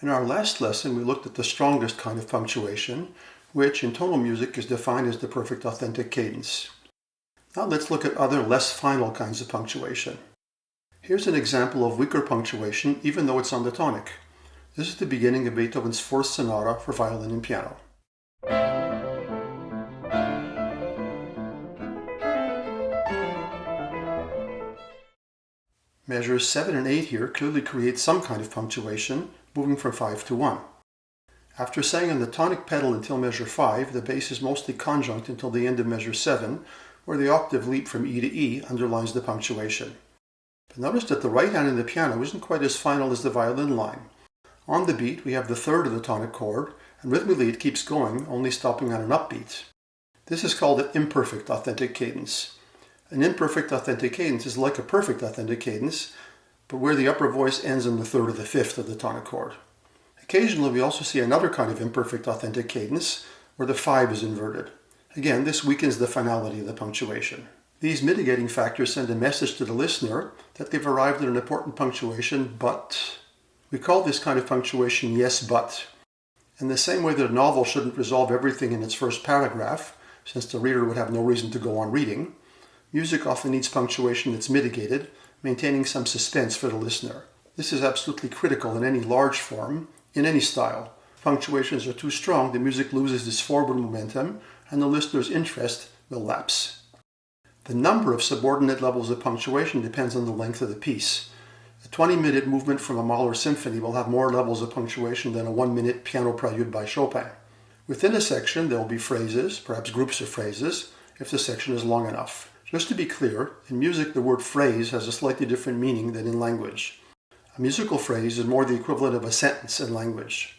In our last lesson, we looked at the strongest kind of punctuation, which in tonal music is defined as the perfect authentic cadence. Now let's look at other less final kinds of punctuation. Here's an example of weaker punctuation even though it's on the tonic. This is the beginning of Beethoven's Fourth Sonata for violin and piano. Measures 7 and 8 here clearly create some kind of punctuation, moving from 5 to 1. After saying on the tonic pedal until measure 5, the bass is mostly conjunct until the end of measure 7, where the octave leap from E to E underlines the punctuation. But notice that the right hand in the piano isn't quite as final as the violin line. On the beat, we have the third of the tonic chord, and rhythmically it keeps going, only stopping on an upbeat. This is called an imperfect authentic cadence. An imperfect authentic cadence is like a perfect authentic cadence, but where the upper voice ends on the third or the fifth of the tonic chord. Occasionally we also see another kind of imperfect authentic cadence, where the 5 is inverted. Again, this weakens the finality of the punctuation. These mitigating factors send a message to the listener that they've arrived at an important punctuation, but. We call this kind of punctuation yes, but. In the same way that a novel shouldn't resolve everything in its first paragraph, since the reader would have no reason to go on reading, music often needs punctuation that's mitigated, maintaining some suspense for the listener. This is absolutely critical in any large form, in any style. If punctuations are too strong, the music loses its forward momentum, and the listener's interest will lapse. The number of subordinate levels of punctuation depends on the length of the piece. A 20-minute movement from a Mahler symphony will have more levels of punctuation than a 1-minute piano prelude by Chopin. Within a section, there will be phrases, perhaps groups of phrases, if the section is long enough. Just to be clear, in music the word phrase has a slightly different meaning than in language. A musical phrase is more the equivalent of a sentence in language.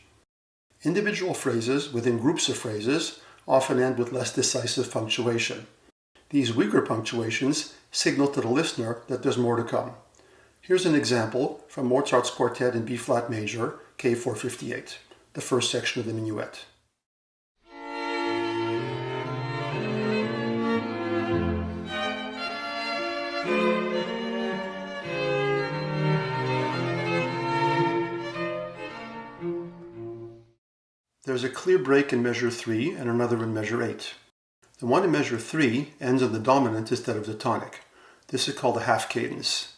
Individual phrases within groups of phrases often end with less decisive punctuation. These weaker punctuations signal to the listener that there's more to come. Here's an example from Mozart's Quartet in B-flat major, K458, the first section of the minuet. There's a clear break in measure 3 and another in measure 8. The one in measure 3 ends on the dominant instead of the tonic. This is called a half cadence.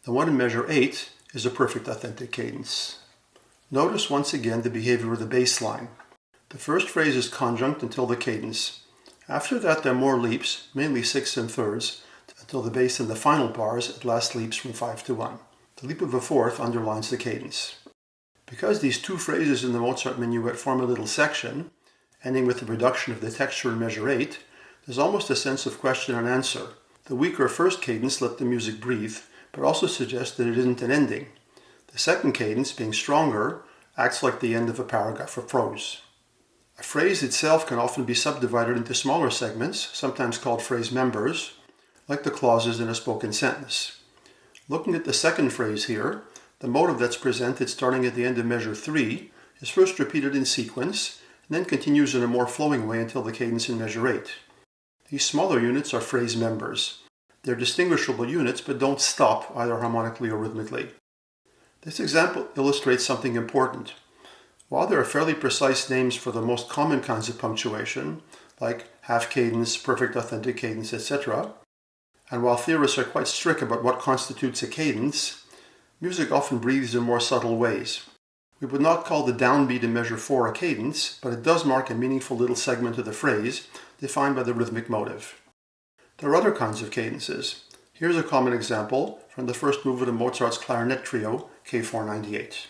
The one in measure 8 is a perfect authentic cadence. Notice once again the behavior of the bass line. The first phrase is conjunct until the cadence. After that there are more leaps, mainly 6 and thirds, until the bass in the final bars at last leaps from 5 to 1. The leap of a fourth underlines the cadence. Because these two phrases in the Mozart minuet form a little section, ending with the reduction of the texture in measure 8, there's almost a sense of question and answer. The weaker first cadence let the music breathe, but also suggests that it isn't an ending. The second cadence, being stronger, acts like the end of a paragraph of prose. A phrase itself can often be subdivided into smaller segments, sometimes called phrase members, like the clauses in a spoken sentence. Looking at the second phrase here, the motive that's presented starting at the end of measure 3 is first repeated in sequence, and then continues in a more flowing way until the cadence in measure 8. These smaller units are phrase members. They're distinguishable units, but don't stop either harmonically or rhythmically. This example illustrates something important. While there are fairly precise names for the most common kinds of punctuation, like half cadence, perfect authentic cadence, etc., and while theorists are quite strict about what constitutes a cadence, music often breathes in more subtle ways. We would not call the downbeat in measure 4 a cadence, but it does mark a meaningful little segment of the phrase, defined by the rhythmic motive. There are other kinds of cadences. Here's a common example from the first movement of Mozart's Clarinet trio, K498.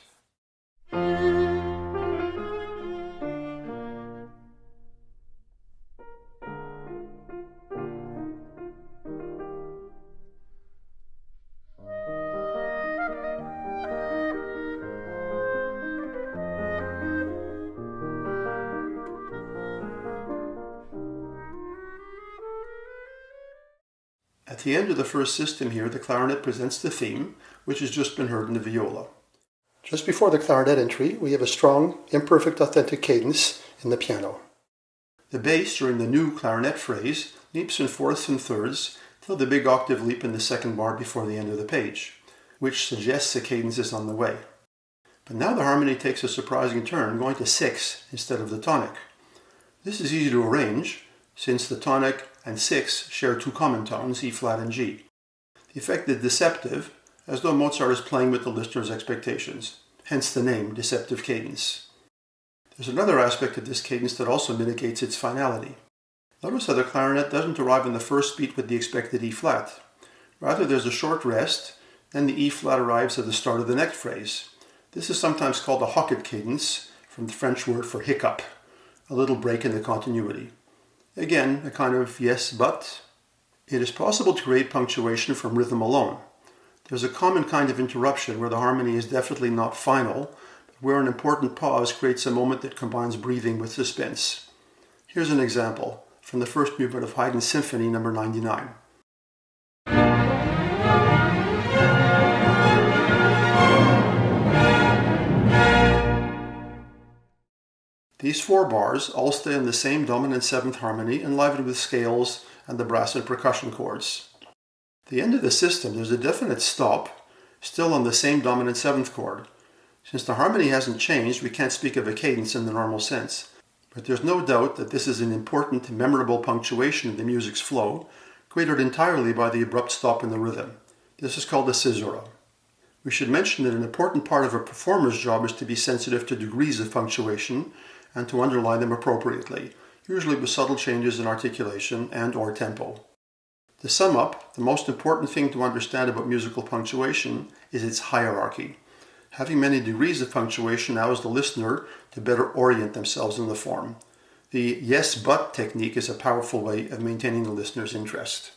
At the end of the first system here, the clarinet presents the theme, which has just been heard in the viola. Just before the clarinet entry, we have a strong, imperfect authentic cadence in the piano. The bass, during the new clarinet phrase, leaps in fourths and thirds till the big octave leap in the second bar before the end of the page, which suggests a cadence is on the way. But now the harmony takes a surprising turn, going to 6 instead of the tonic. This is easy to arrange, since the tonic and 6 share two common tones, E flat and G. The effect is deceptive, as though Mozart is playing with the listener's expectations, hence the name, deceptive cadence. There's another aspect of this cadence that also mitigates its finality. Notice how the clarinet doesn't arrive in the first beat with the expected E flat. Rather, there's a short rest, then the E flat arrives at the start of the next phrase. This is sometimes called a hocket cadence, from the French word for hiccup, a little break in the continuity. Again, a kind of yes, but. It is possible to create punctuation from rhythm alone. There's a common kind of interruption where the harmony is definitely not final, but where an important pause creates a moment that combines breathing with suspense. Here's an example from the first movement of Haydn's Symphony No. 99. These 4 bars all stay in the same dominant 7th harmony, enlivened with scales and the brass and percussion chords. At the end of the system, there's a definite stop, still on the same dominant 7th chord. Since the harmony hasn't changed, we can't speak of a cadence in the normal sense. But there's no doubt that this is an important, memorable punctuation in the music's flow, created entirely by the abrupt stop in the rhythm. This is called a Scizora. We should mention that an important part of a performer's job is to be sensitive to degrees of punctuation and to underline them appropriately, usually with subtle changes in articulation and/or tempo. To sum up, the most important thing to understand about musical punctuation is its hierarchy. Having many degrees of punctuation allows the listener to better orient themselves in the form. The yes but technique is a powerful way of maintaining the listener's interest.